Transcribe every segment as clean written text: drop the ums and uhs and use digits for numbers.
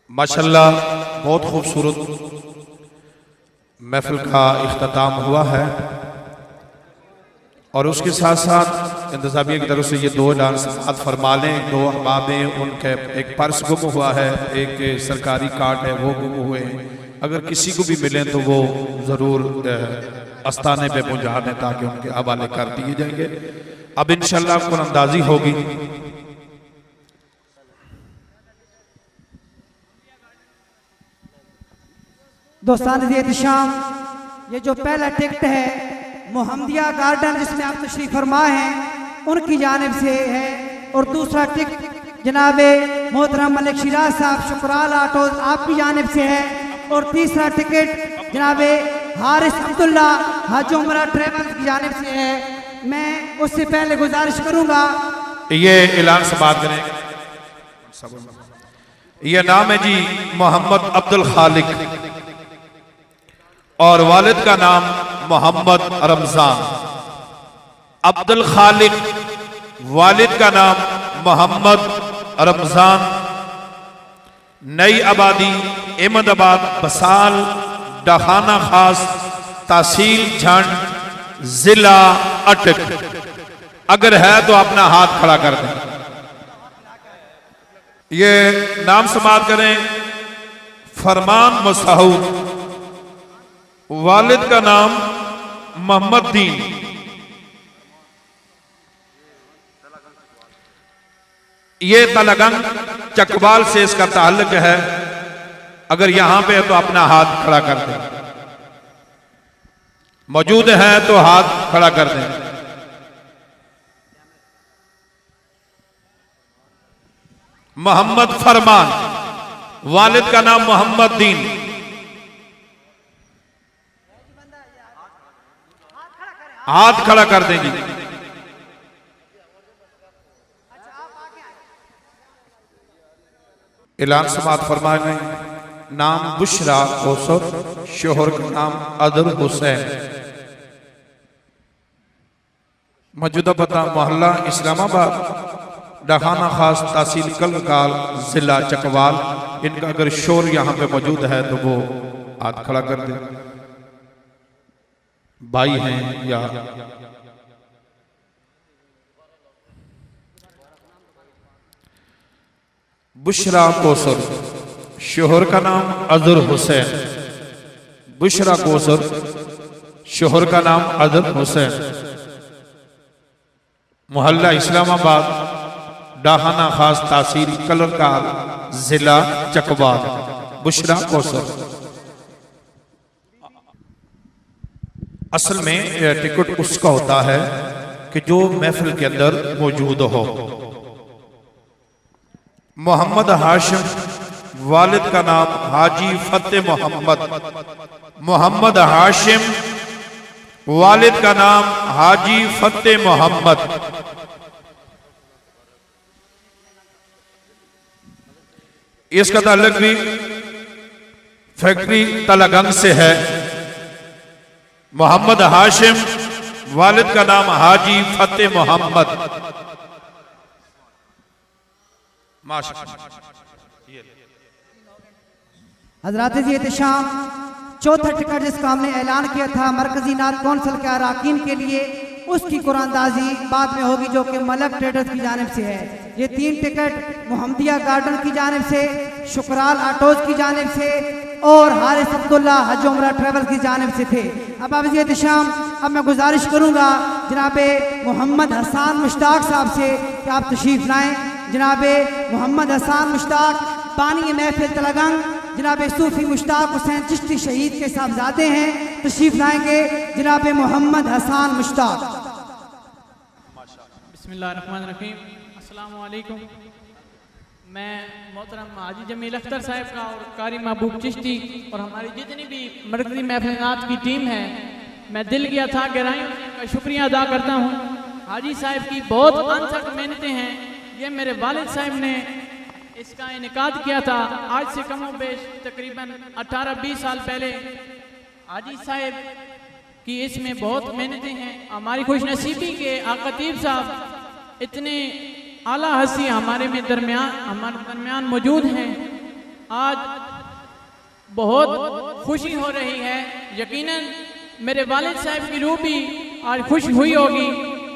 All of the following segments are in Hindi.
माशाल्लाह बहुत खूबसूरत महफिल का इख्तिताम हुआ है और उसके साथ साथ इंतज़ामिया की तरफ से ये दो डांस फरमा लें। दो अहबाब उनके एक पर्स गुम हुआ है, एक सरकारी कार्ड है वो गुम हुए हैं। अगर किसी को भी मिले तो वो ज़रूर आस्थाने पे पहुँचा दें ताकि उनके हवाले कर दिए जाएंगे। अब इंशाल्लाह कुरानंदाजी होगी। दोस्तान एहतशाम, ये जो पहला टिकट है मोहम्मदिया गार्डन जिसमें आप तशरीफ फरमा हैं उनकी जानिब से है, और दूसरा टिकट जनाब मोहतरम मलिक शिराज साहब शुक्राल आटोज आपकी जानिब से है, और तीसरा टिकट जनाब हारिस अब्दुल्ला हज उमरा ट्रेवल्स की जानिब से है। मैं उससे पहले गुजारिश करूंगा ये ऐलान से बात करें। ये नाम है जी मोहम्मद अब्दुल खालिक और वालिद का नाम मोहम्मद रमजान। अब्दुल खालिक, वालिद का नाम मोहम्मद रमजान। नई आबादी अहमदाबाद बसाल डाखाना खास तहसील झंड जिला अटक। अगर है तो अपना हाथ खड़ा कर दें। ये नाम समाप्त करें। फरमान मसहूद, वालिद का नाम मोहम्मद दीन। ये तलगंग चकवाल से इसका ताल्लुक है। अगर यहां पे है तो अपना हाथ खड़ा कर दें। मौजूद है तो हाथ खड़ा कर दें। मोहम्मद फरमान, वालिद का नाम मोहम्मद दीन। हाथ खड़ा कर दें जी। ऐलान समात फरमाए गए। नाम बुशरा कौसर, शोहर का नाम अदर हुसैन। मौजूदा पता मोहल्ला इस्लामाबाद डाखाना खास तहसील कलकाल जिला चकवाल। इनका अगर शोर यहां पे मौजूद है तो वो हाथ खड़ा कर दे। भाई हैं या बुशरा कौसर, शोहर का नाम अजहर हुसैन। बुशरा कौसर, शोहर का नाम अजहर हुसैन। मोहल्ला इस्लामाबाद डाहाना खास तहसील कलरकाल जिला चकवाल। बुशरा कौसर। असल में टिकट उसका होता है कि जो महफिल के अंदर मौजूद हो। मोहम्मद हाशिम, वालिद का नाम हाजी फतेह मोहम्मद। मोहम्मद हाशिम, वालिद का नाम हाजी फतेह मोहम्मद। इसका ताल्लुक भी फैक्ट्री तलगंग से है। मोहम्मद हाशिम, वालिद का नाम हाजी फतेह मोहम्मद। हजरात जी एहतशाम, चौथा टिकट जिसका हमने ऐलान किया था मरकजी नात कौंसिल के अरकान के लिए, उसकी कुरानदाजी बाद में होगी जो कि मलक ट्रेडर्स की जानिब से है। ये 3 टिकट मोहम्मदिया गार्डन की जानिब से, शुक्राल आटोज की जानिब से और हारिस अब्दुल्ला हज उमरा ट्रेवल की जानिब से थे। अब आप एहतशाम, अब मैं गुजारिश करूंगा जनाब मोहम्मद हसन मुश्ताक साहब से कि आप तशरीफ लाएं। जनाब मोहम्मद हसन मुश्ताक बानी महफिल तलगंग, जनाब सूफी मुश्ताक हुसैन चिश्ती शहीद के साहबजादे हैं, तशरीफ लाएंगे जनाब मोहम्मद हसन मुश्ताक। बिस्मिल्लाहिर्रहमानिर्रहीम, अस्सलामु अलैकुम। मैं मोहतरम हाजी जमील अख्तर साहब का और कारी महबूब चिश्ती और हमारी जितनी भी मरकजी महफिलात की टीम है, मैं दिल की अथाह गहराइयों का शुक्रिया अदा करता हूँ। हाजी साहब की बहुत अनथक मेहनतें हैं। ये मेरे वालिद साहब ने इसका इनेकाद किया था आज से कमो बेश तकरीबन 18-20 साल पहले। हाजी साहब की इसमें बहुत मेहनतें हैं। हमारी खुशनसीबी के आकतीब साहब इतने आला हसी हमारे दरमियान मौजूद हैं आज बहुत खुशी हो रही है। यकीनन मेरे वालिद साहब की रूह भी आज खुश हुई होगी।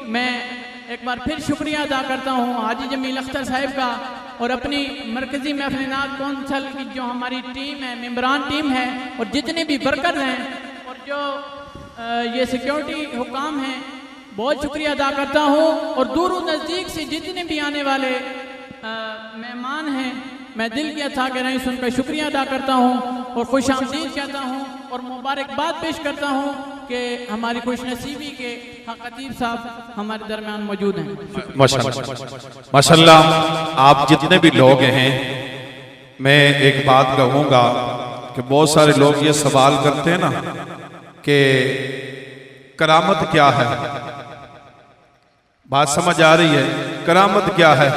मैं एक बार फिर शुक्रिया अदा करता हूँ हाजी जमील अख्तर साहब का और अपनी मरकज़ी महफिल कौंसल की जो हमारी टीम है, मेम्बरान टीम है और जितने भी वर्कर हैं और जो ये सिक्योरिटी हुकाम हैं, बहुत शुक्रिया अदा करता हूँ। और दूर नज़दीक से जितने भी आने वाले मेहमान हैं, मैं दिल की अथा गहराई से उनका शुक्रिया अदा करता हूँ और खुश आमदीद कहता हूँ और मुबारकबाद पेश करता हूँ कि हमारी खुशनसीबी के खतीब साहब हमारे दरमियान मौजूद हैं। माशाल्लाह, आप जितने भी लोग हैं, मैं एक बात कहूँगा कि बहुत सारे लोग ये सवाल करते हैं ना कि करामत क्या है। बात समझ आ रही है? करामत क्या है?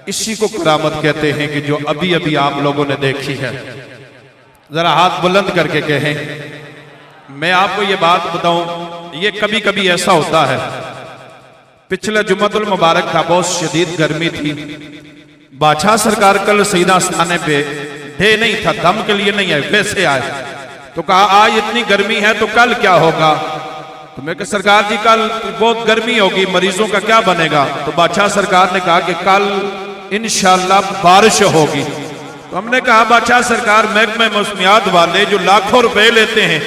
इसी को करामत कहते हैं कि जो अभी अभी आप लोगों ने देखी है। जरा हाथ बुलंद करके कहें। मैं आपको ये बात बताऊं, ये कभी कभी ऐसा होता है। पिछला जुम्मतुल मुबारक था, बहुत शदीद गर्मी थी। बादशाह सरकार कल सईदा स्थाने पे डे नहीं था, दम के लिए नहीं आए, वैसे आए। तो कहा आज इतनी गर्मी है तो कल क्या होगा? तो मैं कहा सरकार जी कल बहुत गर्मी होगी, मरीजों का क्या बनेगा? तो बादशाह सरकार ने कहा कि कल इंशाअल्लाह बारिश होगी। तो हमने कहा बादशाह सरकार, महकमे मौसमियात वाले जो लाखों रुपए लेते हैं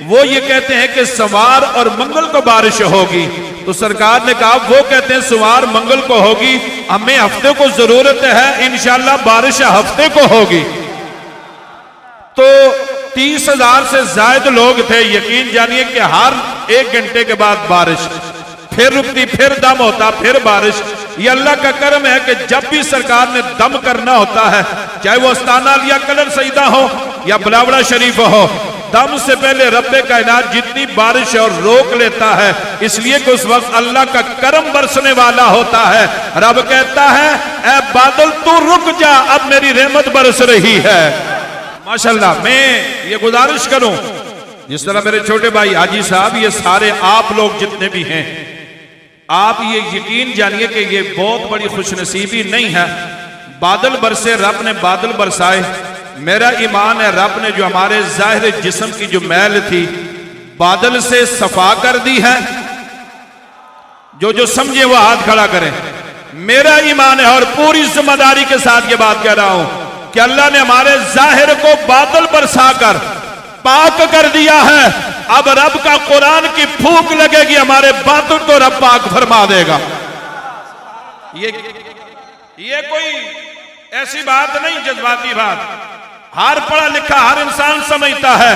वो ये कहते हैं कि सोमवार और मंगल को बारिश होगी। तो सरकार ने कहा वो कहते हैं सोमवार मंगल को होगी, हमें हफ्ते को जरूरत है, इंशाअल्लाह बारिश हफ्ते को होगी। तो 30,000 से ज्यादा लोग थे। यकीन जानिए कि हर 1 घंटे के बाद बारिश, फिर रुकती, फिर दम होता, फिर बारिश। ये अल्लाह का करम है कि जब भी सरकार ने दम करना होता है, चाहे वो अस्ताना लिया कलर सईदा हो या बुलावड़ा शरीफ हो, दम से पहले रब्बे कायनात जितनी बारिश और रोक लेता है, इसलिए कि उस वक्त अल्लाह का करम बरसने वाला होता है। रब कहता है ऐ बादल तू रुक जा, अब मेरी रहमत बरस रही है। माशाल्लाह, मैं ये गुजारिश करूं, जिस तरह मेरे छोटे भाई हाजी साहब, ये सारे आप लोग जितने भी हैं, आप ये यकीन जानिए कि ये बहुत बड़ी खुशनसीबी नहीं है। बादल बरसे, रब ने बादल बरसाए। मेरा ईमान है रब ने जो हमारे जाहिर जिस्म की जो मैल थी बादल से सफा कर दी है। जो जो समझे वो हाथ खड़ा करें। मेरा ईमान है और पूरी जिम्मेदारी के साथ ये बात कह रहा हूं कि अल्लाह ने हमारे जाहिर को बादल बरसा कर पाक कर दिया है। अब रब का कुरान की फूंक लगेगी, हमारे बातों को रब पाक फरमा देगा। ये कोई ऐसी बात नहीं, जज्बाती बात। हर पढ़ा लिखा हर इंसान समझता है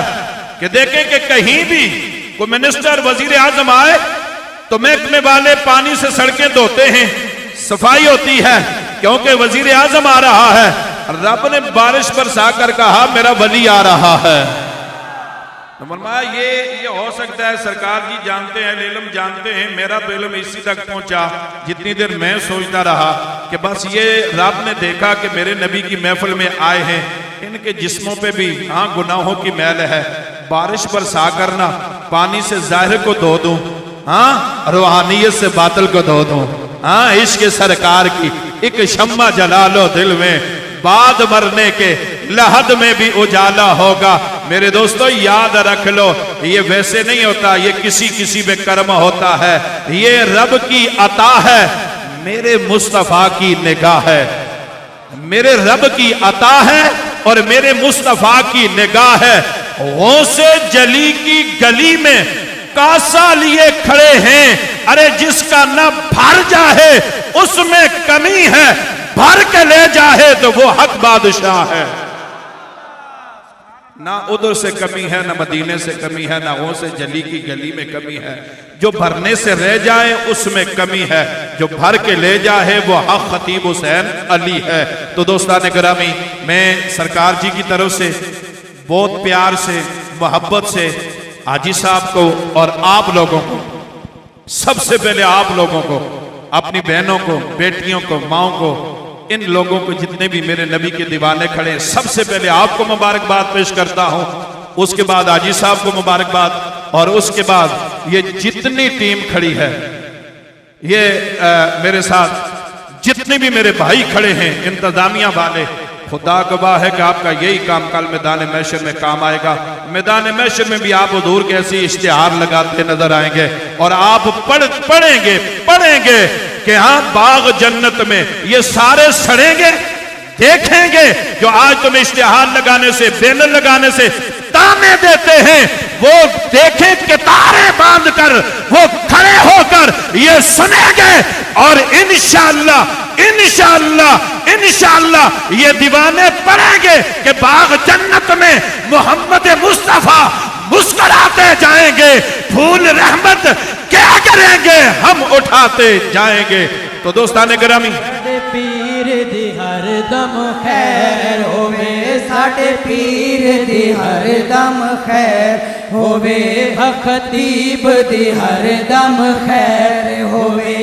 कि देखें कि कहीं भी कोई मिनिस्टर वजीर आजम आए तो महकमे वाले पानी से सड़कें धोते हैं, सफाई होती है, क्योंकि वजीर आजम आ रहा है। रब ने बारिश बरसा कर कहा मेरा वली आ रहा है। ये हो सकता है सरकार जी जानते हैं, इल्म जानते हैं, मेरा तो इल्म इसी तक पहुंचा जितनी देर मैं सोचता रहा कि बस ये रब ने देखा कि मेरे नबी की महफिल में आए हैं, इनके जिस्मों पे भी हाँ गुनाहों की मैल है, बारिश बरसा करना, पानी से जाहिर को धो दूं, हाँ रूहानियत से बातिल को धो दूं, हाँ इश्क सरकार की एक शम्मा जला लो दिल में, बाद मरने के लहद में भी उजाला होगा। मेरे दोस्तों याद रख लो, ये वैसे नहीं होता, ये किसी किसी पे कर्म होता है, ये रब की अता है, मेरे मुस्तफा की निगाह है, मेरे रब की अता है और मेरे मुस्तफा की निगाह है। गौसे जली की गली में कासा लिए खड़े हैं, अरे जिसका न भर जाए उसमें कमी है, भर के ले जाए तो वो हक बादशाह है। ना उधर से कमी है, ना मदीने से कमी है, ना वो से जली की गली में कमी है। जो भरने से रह जाए उसमें कमी है, जो भर के ले जाए वो हक खतीब हुसैन अली है। तो दोस्तान गिरामी, मैं सरकार जी की तरफ से बहुत प्यार से मोहब्बत से हाजी साहब को और आप लोगों को, सबसे पहले आप लोगों को, अपनी बहनों को, बेटियों को, माओ को, इन लोगों को जितने भी मेरे नबी के दीवाने खड़े हैं, सबसे पहले आपको मुबारकबाद पेश करता हूं, उसके बाद हाजी साहब को मुबारकबाद, और उसके बाद ये जितनी टीम खड़ी है, ये मेरे साथ जितने भी मेरे भाई खड़े हैं, इंतजामिया वाले, खुदा गवाह है कि आपका यही काम कल मैदान महशर में काम आएगा। मैदान महशर में भी आप हुजूर के ऐसी इश्तिहार लगाते नजर आएंगे और आप पढ़ेंगे कि हाँ बाग जन्नत में ये सारे सड़ेंगे। देखेंगे जो आज तुम इश्तिहार लगाने से, बैनर लगाने से ताने देते हैं, वो देखें कि तारे बांध कर वो खड़े होकर ये सुनेंगे और इंशाअल्लाह ये दीवाने पढ़ेंगे कि बाग जन्नत में मोहम्मद मुस्तफा मुस्कुराते जाएंगे, फूल रहमत क्या करेंगे हम उठाते जाएंगे। तो दोस्ताने गिरामी, पीर दी हर दम खैर होवे, साडे पीर दी हर दम खैर होवे, खतीब दी हर दम खैर होवे,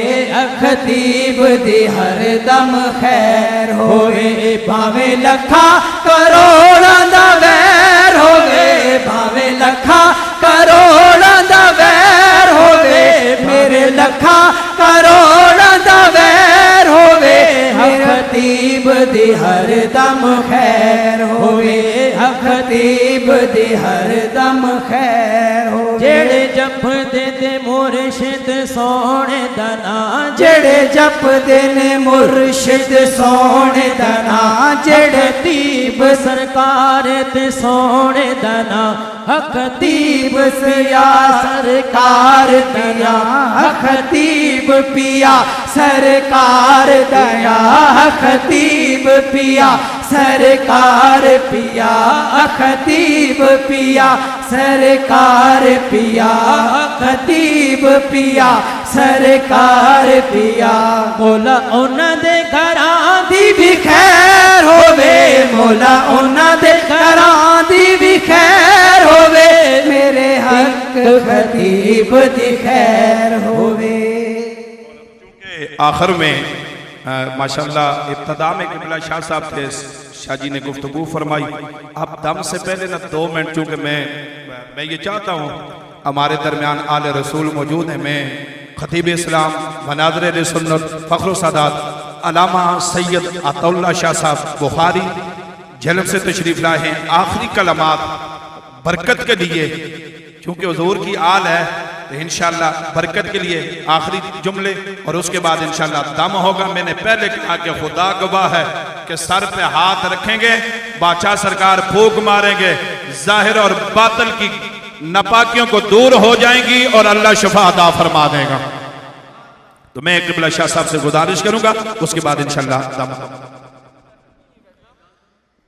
खतीब दी हर दम खैर होवे, भावे लखा करोड़ां दा वैर होवे, भावे लखा करोड़ां दा वैर होवे, मेरे लखा करोड़ां दा वैर होवे, खतीब दी हर दम खैर होवे, खतीब दी हर दम खैर होवे। जेड़े जप दे मुर्शिद सोने दना, जेड़े जप दे मुर्शिद सोने दना, जेड़े खतीब सरकार ते सोने दना, खतीब पिया सरकार दया, खतीब पिया सरकार दया, खतीब पिया सरकार पिया, खतीब पिया सरकार पिया, खतीब पिया सरकार पिया। मौला उन्हां दे घरां दी भी खैर होवे, मौला उन्हां दे घरां दी भी खैर होवे, मेरे हक खतीब दी खैर होवे। आखिर में माशाल्लाह इब्तदा में किबला शाह साहब थे, शाह जी ने गुफ्तगू फरमाई। अब दम से पहले ना 2 मिनट, चूँकि मैं ये चाहता हूँ हमारे दरमियान आले रसूल मौजूद हैं। मैं खतीब इस्लाम मनाज़िर सुन्नत फ़ख्र सादात अल्लामा सैयद अताउल्लाह शाह साहब बुखारी झेलम से तशरीफ़ लाए हैं। आखिरी कलमात बरकत के लिए, क्योंकि हुजूर की आल है तो इंशाअल्लाह बरकत के लिए आखिरी जुमले और उसके बाद इंशाअल्लाह दम होगा। मैंने पहले कहा कि खुदा गवाह है कि सर पे हाथ रखेंगे, बादशाह सरकार फूंक मारेंगे, जाहिर और बातिल की नापाकियों को दूर हो जाएंगी और अल्लाह शफा अता फरमा देगा। तो मैं किबला शाह साहब से गुजारिश करूंगा, उसके बाद इंशाअल्लाह दम होगा।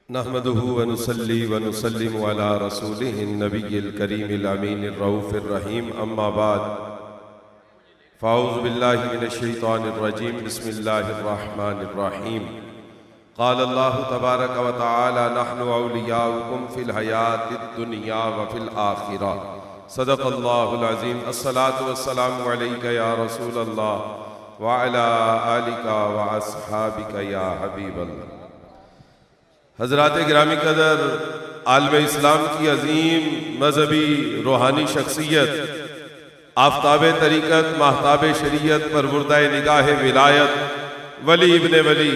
नहमदुहु व नुसल्ली व नुसल्लिमु अला रसूलिहिन नबिय्यिल करीमिल अमीनिर रऊफिर रहीम, अम्मा बाद, फ़ाऊज़ु बिल्लाहि मिनश शैतानिर रजीम, बिस्मिल्लाहिर रहमानिर रहीम। क़ाल अल्लाहु तबारक व तआला नहनु औलियाउकुम फ़िल हयातिद दुनिया व फ़िल आखिरह, सदक़ल्लाहुल अज़ीम। अस्सलातु वस्सलामु अलैका या रसूल अल्लाह व अला आलिका व अस्हाबिका या हबीबल्लाह। हज़रात गिरामी कदर, आलम इस्लाम की अजीम मजहबी रूहानी शख्सियत, आफ्ताब तरीक़त, महताब शरीयत, परवुर्दा निगाह विलायत, वली इब्ने वली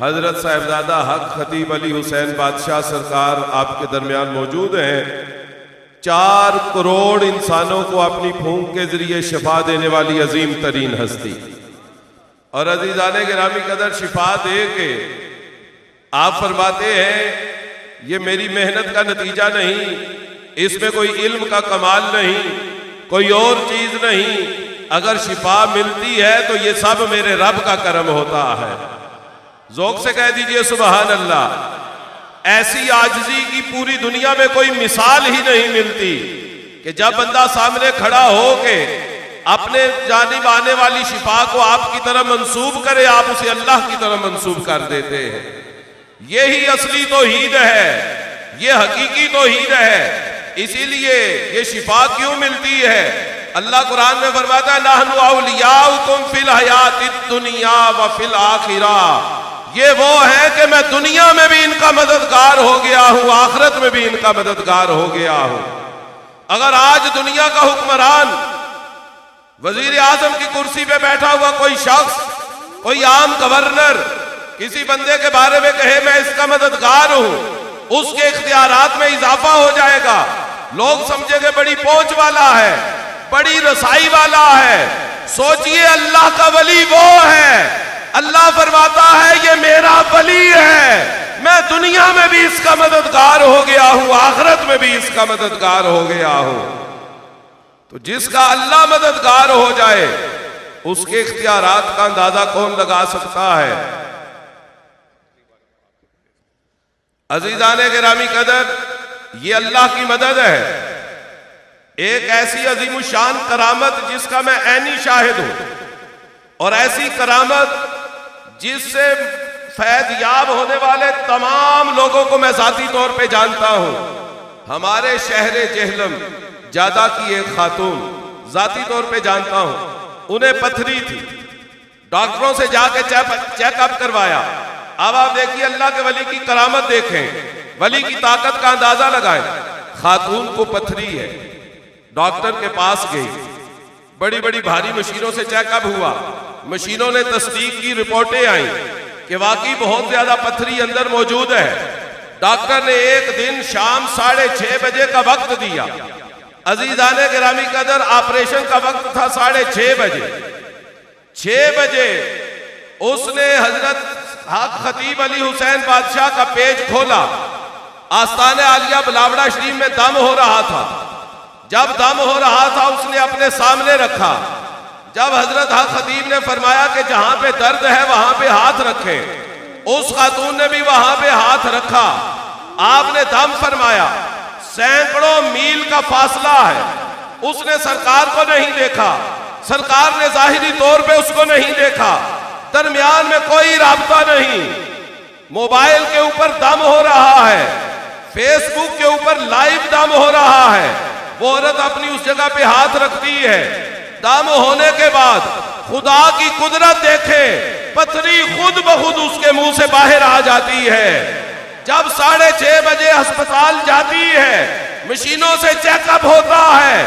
हज़रत साहिबजादा हक खतीब अली हुसैन बादशाह सरकार आपके दरमियान मौजूद हैं। 4 करोड़ इंसानों को अपनी फूंक के जरिए शिफा देने वाली अजीम तरीन हस्ती, और अजीज़ाने गिरामी कदर शिफा दे के आप फरमाते हैं ये मेरी मेहनत का नतीजा नहीं, इसमें कोई इल्म का कमाल नहीं, कोई और चीज नहीं, अगर शिफा मिलती है तो ये सब मेरे रब का करम होता है। ज़ौक़ से कह दीजिए सुबहान अल्लाह। ऐसी आजिज़ी की पूरी दुनिया में कोई मिसाल ही नहीं मिलती कि जब बंदा सामने खड़ा हो के अपने जानिब आने वाली शिफा को आपकी तरफ मंसूब करे, आप उसे अल्लाह की तरफ मंसूब कर देते हैं। यही असली तौहीद है, ये हकीकी तौहीद है। इसीलिए ये शिफा क्यों मिलती है? अल्लाह कुरान में फरमाता है नहनु औलियाउकुम फिल हयातिद दुनिया व फिल आखिरह। ये वो है कि मैं दुनिया में भी इनका मददगार हो गया हूं, आखिरत में भी इनका मददगार हो गया हूं। अगर आज दुनिया का हुक्मरान, वजीर आजम की कुर्सी पे बैठा हुआ कोई शख्स, कोई आम गवर्नर किसी बंदे के बारे में कहे मैं इसका मददगार हूं, उसके इख्तियारात में इजाफा हो जाएगा। लोग समझेंगे बड़ी पहुंच वाला है, बड़ी रसाई वाला है। सोचिए अल्लाह का वली वो है, अल्लाह फरमाता है ये मेरा वली है, मैं दुनिया में भी इसका मददगार हो गया हूं, आखिरत में भी इसका मददगार हो गया हूं। तो जिसका अल्लाह मददगार हो जाए उसके इख्तियारात का अंदाजा कौन लगा सकता है। अजीजाने गिरामी कदर, ये अल्लाह की मदद है। एक ऐसी अजीमुशान करामत जिसका मैं ऐनी शाहिद हूं, और ऐसी करामत जिससे फैज याब होने वाले तमाम लोगों को मैं जाती तौर पे जानता हूं। हमारे शहर जेहलम जादा की एक खातून जाती तौर पे जानता हूं, उन्हें पथरी थी, डॉक्टरों से जाके चेकअप करवाया। अब आप देखिए अल्लाह के वली की करामत देखें, वली की ताकत का अंदाजा लगाएं। खातून को पथरी है, डॉक्टर के पास गई, बड़ी बड़ी भारी मशीनों से चेकअप हुआ, मशीनों ने तस्दीक की, रिपोर्टें आई कि वाकई बहुत ज्यादा पथरी अंदर मौजूद है। डॉक्टर ने एक दिन शाम 6:30 बजे का वक्त दिया। अजीजाने गिरामी कदर, ऑपरेशन का वक्त था 6:30 बजे। 6 बजे उसने हजरत हक खतीब अली हुसैन बादशाह का पेज खोला। आस्ताने आलिया बिलावड़ा शरीफ में दम हो रहा था। जब दम हो रहा था उसने अपने सामने रखा। जब हजरत हक खतीब ने फरमाया कि जहां पे दर्द है वहां पे हाथ रखें, उस खातून ने भी वहां पे हाथ रखा। आपने दम फरमाया। सैकड़ों मील का फासला है, उसने सरकार को नहीं देखा, सरकार ने जाहिरी तौर पे उसको नहीं देखा, दरमियान में कोई राब्ता नहीं। मोबाइल के ऊपर दम हो रहा है, फेसबुक के ऊपर लाइव दम हो रहा है। वो औरत अपनी उस जगह पे हाथ रखती है। दम होने के बाद खुदा की कुदरत देखे, पथरी खुद ब खुद उसके मुंह से बाहर आ जाती है। जब 6:30 बजे अस्पताल जाती है, मशीनों से चेकअप होता है,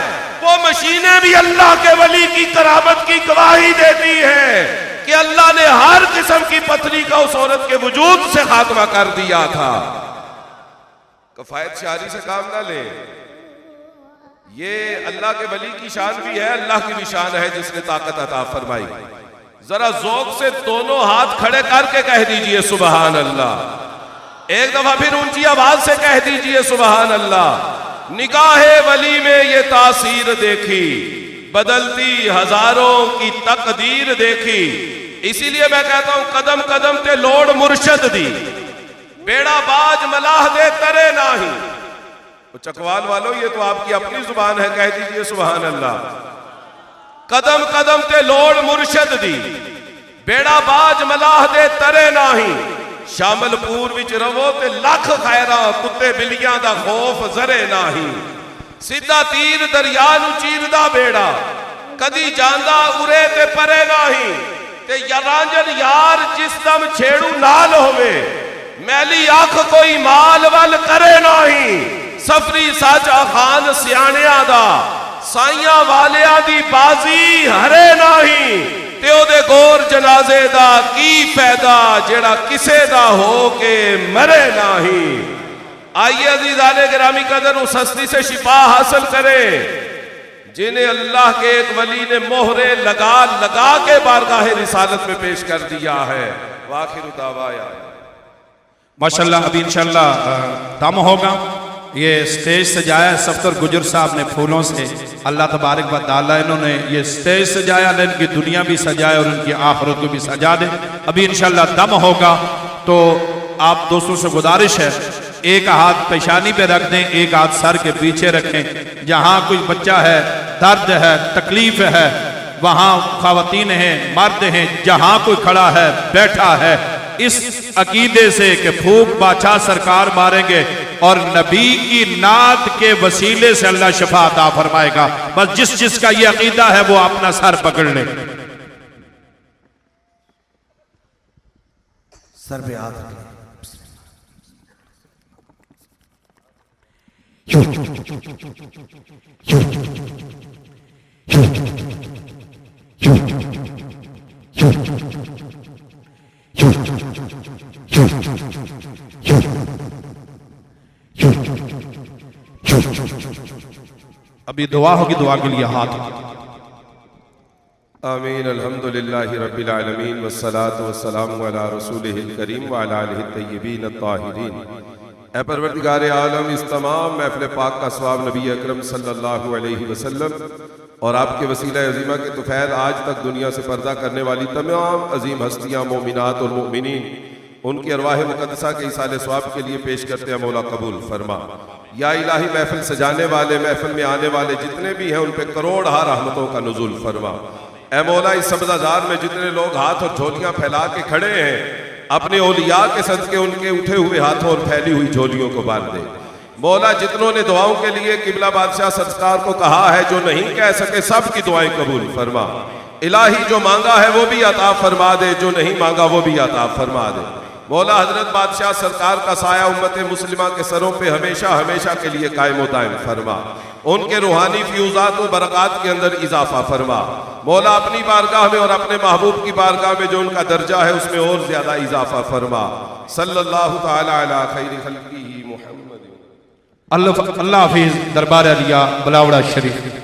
वो मशीनें भी अल्लाह के वली की करामत की गवाही देती है कि अल्लाह ने हर किस्म की पथरी का उस औरत के वजूद से खात्मा कर दिया था। कफायत शारी से काम ना ले, ये अल्लाह के वली की शान भी है, अल्लाह की भी शान है जिसने ताकत अता फरमाई। जरा ज़ौक़ से दोनों हाथ खड़े करके कह दीजिए सुबहान अल्लाह। एक दफा फिर ऊंची आवाज से कह दीजिए सुबहान अल्लाह। निगाहे वली में ये तासीर देखी, बदलती हजारों की तकदीर देखी। इसीलिए मैं कहता हूं कदम कदम ते लोड़ मुर्शद दी, बेड़ा बाज मलाह दे तरे नाही। तो चकवाल वालों, ये तो आपकी अपनी जुबान है, कह दीजिए सुबहान अल्लाह। कदम कदम ते लोड़ मुर्शद दी, बेड़ा बाज मलाह दे तरे नाही। शामलपुर विच रवो ते लख खैरा, कुत्ते बिलियां दा खौफ जरे नाही। सीधा तीर दरिया नू चीरदा बेड़ा, कदी जांदा उरे ते परे नाही। ते रांझन यार जिस दम छेड़ू नाल होवे, मैली अख कोई माल वल करे नाही। सफरी साचा खान सियाणिया दा, साइयां वालिया दी बाजी हरे नाही। ते ओदे गोर जनाजे दा की फायदा, जेड़ा किसे दा हो के मरे नाही। आइए अज़ीज़ाने गिरामी कदर, उस हस्ती से शिफा हासिल करे जिन्हें अल्लाह के एक वली ने मोहरे लगा लगा के बारगाह रिसालत में पेश कर दिया है। वाखिर दावाया माशाल्लाह। अभी इंशाल्लाह दम होगा। ये स्टेज सजाया सफ्तर गुजर साहब ने फूलों से, अल्लाह तबारक व तआला इन्होंने ये स्टेज सजाया, इनकी दुनिया भी सजाए और उनकी आखिरत को भी सजा दे। अभी इंशाल्लाह दम होगा। तो आप दोस्तों से गुजारिश है, एक हाथ पेशानी पे रख दें, एक हाथ सर के पीछे रखें। जहाँ कोई बच्चा है, दर्द है, तकलीफ है, वहाँ ख़वातीन हैं, मर्द हैं, जहाँ कोई खड़ा है, बैठा है, इस अकीदे से कि फूक बादशाह सरकार मारेंगे और नबी की नात के वसीले से अल्लाह शफा अता फरमाएगा। बस जिस जिसका ये अकीदा है वो अपना सर पकड़ ले। सर पे हाथ रखें। अभी दुआ होगी, दुआ के लिए हाथ। आमीन। अल्हम्दुलिल्लाहि रब्बिल आलमीन वस्सलातु वस्सलामु अला रसूलिहिल करीम व अला आलिहि तय्यबीन अत्ताहिरीन। ऐ परवरदिगार आलम, इस तमाम महफिल पाक का सवाब नबी अकरम सल्लल्लाहु अलैहि वसल्लम और आपके वसीला अजीमा के तुफैल आज तक दुनिया से पर्दा करने वाली तमाम अजीम हस्तियाँ मोमिनात और मोमिनीन, उनकी अरवाह मुक़द्दसा के इसाले सवाब के लिए पेश करते हैं। मौला कबूल फरमा। या इलाही, महफिल सजाने वाले, महफिल में आने वाले जितने भी हैं उन पे करोड़ हा रहमतों का नुज़ुल फरमा। ऐ मौला, इस सब्ज़ाज़ार में जितने लोग हाथ और झोलियाँ फैला के खड़े हैं, अपने औलिया के सदके उनके उठे हुए हाथों और फैली हुई झोलियों को बांध दे। मौला, जितनों ने दुआओं के लिए किबला बादशाह सरकार को कहा है, जो नहीं कह सके सबकी दुआएं कबूल फरमा। इलाही, जो मांगा है वो भी अता फरमा दे, जो नहीं मांगा वो भी अता फरमा दे। मौला, हजरत बादशाह सरकार का साया उम्मत मुस्लिमा के सरों पे हमेशा हमेशा के लिए कायम दायम फरमा। उनके रूहानी फ्यूजात व बरक़ात के अंदर इजाफा फरमा। मौला, अपनी बारगाह में और अपने महबूब की बारगाह में जो उनका दर्जा है उसमें और ज्यादा इजाफा फरमा। सल्लल्लाहु तआला अला खैरि खल्क़िही मुहम्मद। अल्लाह हाफिज़। दरबार अलिया बलावड़ा शरीफ।